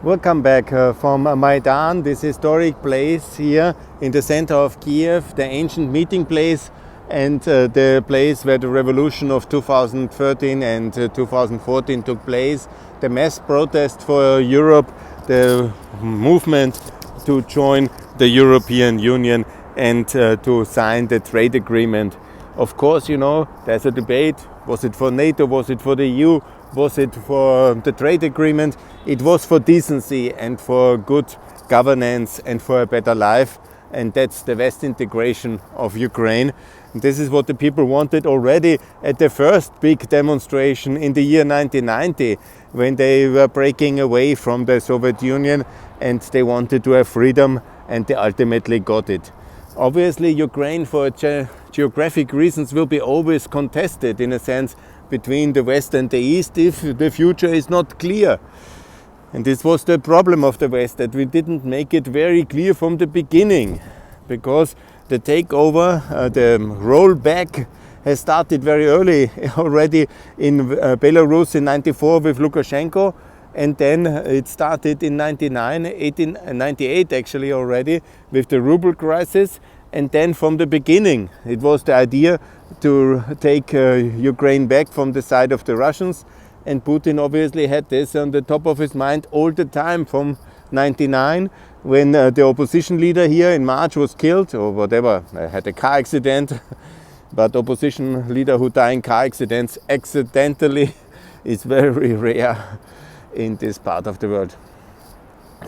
Welcome back from Maidan, this historic place here in the center of Kyiv, the ancient meeting place and the place where the revolution of 2013 and 2014 took place, the mass protest for Europe, the movement to join the European Union and to sign the trade agreement. Of course, you know, there's a debate. Was it for NATO? Was it for the EU? Was it for the trade agreement? It was for decency and for good governance and for a better life. And that's the West integration of Ukraine. And this is what the people wanted already at the first big demonstration in the year 1990, when they were breaking away from the Soviet Union and they wanted to have freedom, and they ultimately got it. Obviously, Ukraine, for geographic reasons, will be always contested in a sense between the West and the East if the future is not clear. And this was the problem of the West, that we didn't make it very clear from the beginning, because the takeover, the rollback, has started very early already in Belarus in 94 with Lukashenko, and then it started in 98 actually already with the ruble crisis. And then from the beginning it was the idea to take Ukraine back from the side of the Russians, and Putin obviously had this on the top of his mind all the time from 99, when the opposition leader here in March was killed or whatever, had a car accident. But opposition leader who die in car accidents accidentally is very rare in this part of the world.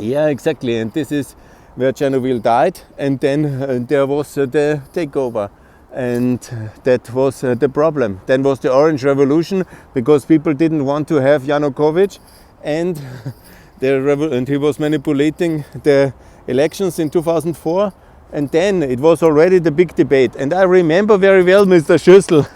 Yeah, exactly. And this is where Chernobyl died, and then there was the takeover, and that was the problem. Then was the Orange Revolution, because people didn't want to have Yanukovych, and he was manipulating the elections in 2004. And then it was already the big debate. And I remember very well Mr. Schüssel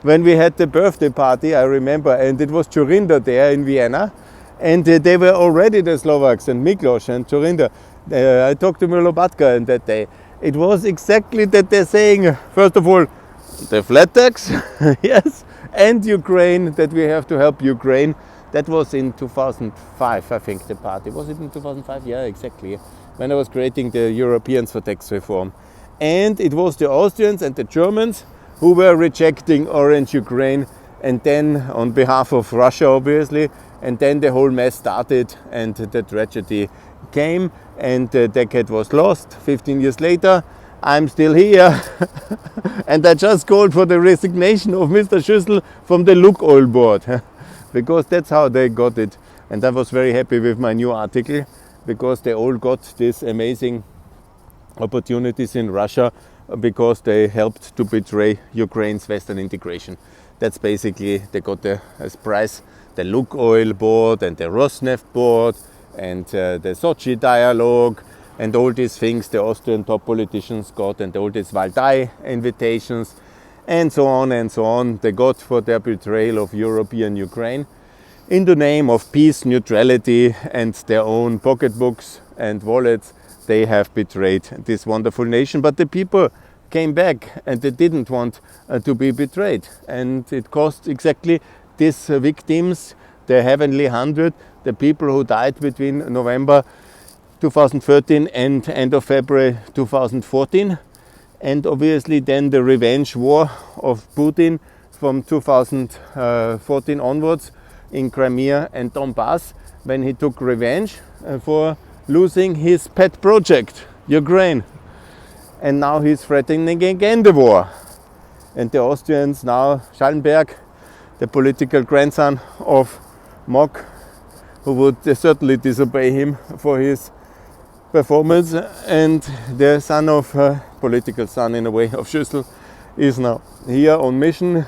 when we had the birthday party, I remember, and it was Churinda there in Vienna, and they were already the Slovaks, and Miklos and Churinda. I talked to Milobatka on that day. It was exactly that they're saying, first of all, the flat tax, yes, and Ukraine, that we have to help Ukraine. That was in 2005, I think, the party. Was it in 2005? Yeah, exactly. When I was creating the Europeans for tax reform. And it was the Austrians and the Germans who were rejecting Orange Ukraine, and then on behalf of Russia, obviously, and then the whole mess started and the tragedy came and the decade was lost. 15 years later, I'm still here and I just called for the resignation of Mr. Schüssel from the Lukoil board because that's how they got it. And I was very happy with my new article, because they all got these amazing opportunities in Russia because they helped to betray Ukraine's Western integration. That's basically, they got as prize the Lukoil board and the Rosneft board and the Sochi dialogue and all these things the Austrian top politicians got, and all these Valdai invitations and so on and so on they got for their betrayal of European Ukraine. In the name of peace, neutrality and their own pocketbooks and wallets, they have betrayed this wonderful nation. But the people came back and they didn't want to be betrayed. And it cost exactly these victims, the Heavenly 100, the people who died between November 2013 and end of February 2014. And obviously then the revenge war of Putin from 2014 onwards in Crimea and Donbass, when he took revenge for losing his pet project, Ukraine. And now he's threatening again the war. And the Austrians now, Schallenberg, the political grandson of Mock, who would certainly disobey him for his performance, and the son of, political son in a way, of Schüssel, is now here on mission,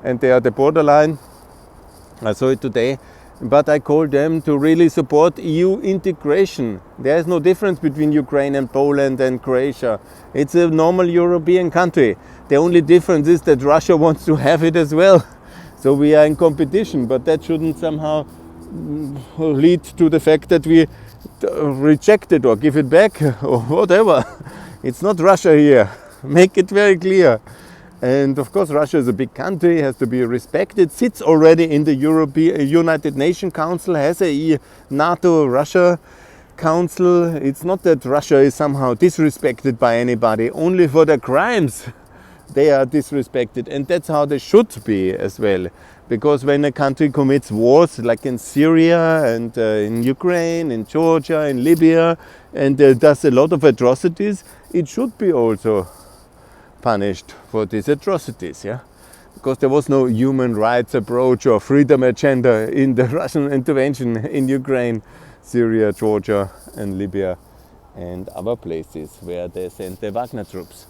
and they are the borderline. I saw it today, but I call them to really support EU integration. There is no difference between Ukraine and Poland and Croatia. It's a normal European country. The only difference is that Russia wants to have it as well. So we are in competition, but that shouldn't somehow lead to the fact that we reject it or give it back or whatever. It's not Russia here. Make it very clear. And of course, Russia is a big country, has to be respected, sits already in the United Nations Council, has a NATO-Russia Council. It's not that Russia is somehow disrespected by anybody, only for their crimes they are disrespected, and that's how they should be as well. Because when a country commits wars, like in Syria and in Ukraine, in Georgia, in Libya, and does a lot of atrocities, it should be also punished for these atrocities, yeah? Because there was no human rights approach or freedom agenda in the Russian intervention in Ukraine, Syria, Georgia and Libya and other places where they sent the Wagner troops.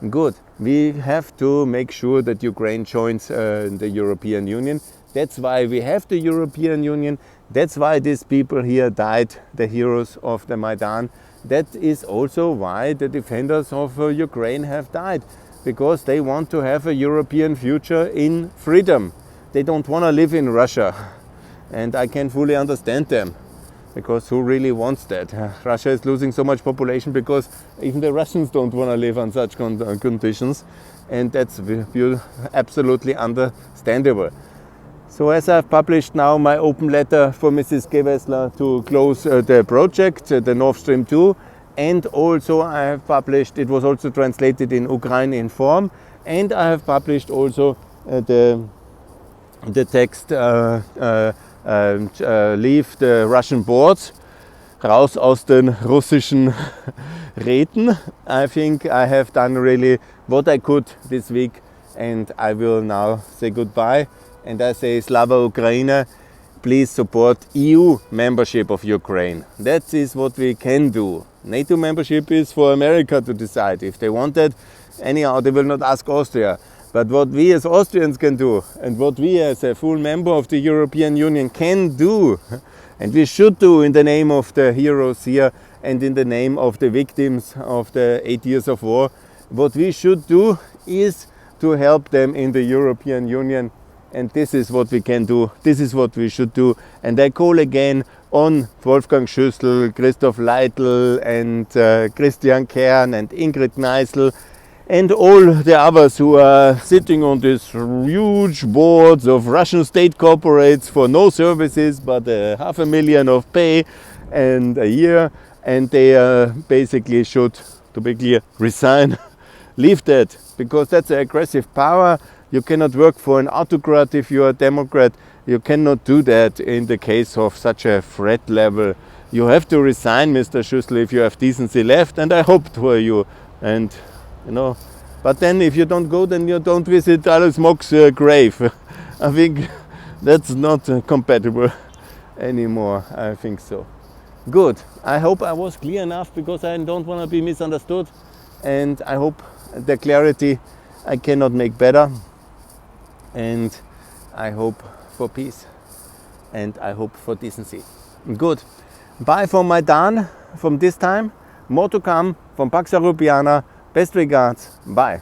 Good. We have to make sure that Ukraine joins the European Union. That's why we have the European Union. That's why these people here died, the heroes of the Maidan. That is also why the defenders of Ukraine have died, because they want to have a European future in freedom. They don't want to live in Russia, and I can fully understand them, because who really wants that? Russia is losing so much population because even the Russians don't want to live on such conditions, and that's absolutely understandable. So as I've published now my open letter for Mrs. Gewessler to close the project, the Nord Stream 2, and also I have published, it was also translated in Ukraine Inform, and I have published also the text Leave the Russian boards, raus aus den russischen Räten. I think I have done really what I could this week, and I will now say goodbye. And I say, Slava Ukraine, please support EU membership of Ukraine. That is what we can do. NATO membership is for America to decide. If they want that, anyhow, they will not ask Austria. But what we as Austrians can do, and what we as a full member of the European Union can do, and we should do in the name of the heroes here and in the name of the victims of the 8 years of war, what we should do is to help them in the European Union. And this is what we can do, this is what we should do. And I call again on Wolfgang Schüssel, Christoph Leitl and Christian Kern and Ingrid Neisel and all the others who are sitting on these huge boards of Russian state corporates for no services but $500,000 of pay and a year, and they basically should, to be clear, resign. Leave that, because that's an aggressive power. You cannot work for an autocrat if you are a Democrat. You cannot do that in the case of such a threat level. You have to resign, Mr. Schüssel, if you have decency left, and I hope for you. And you know, but then if you don't go, then you don't visit Alice Mock's grave. I think that's not compatible anymore. I think so. Good. I hope I was clear enough, because I don't want to be misunderstood, and I hope the clarity I cannot make better. And I hope for peace, and I hope for decency. Good. Bye from Maidan from this time. More to come from Pax Europiana. Best regards. Bye.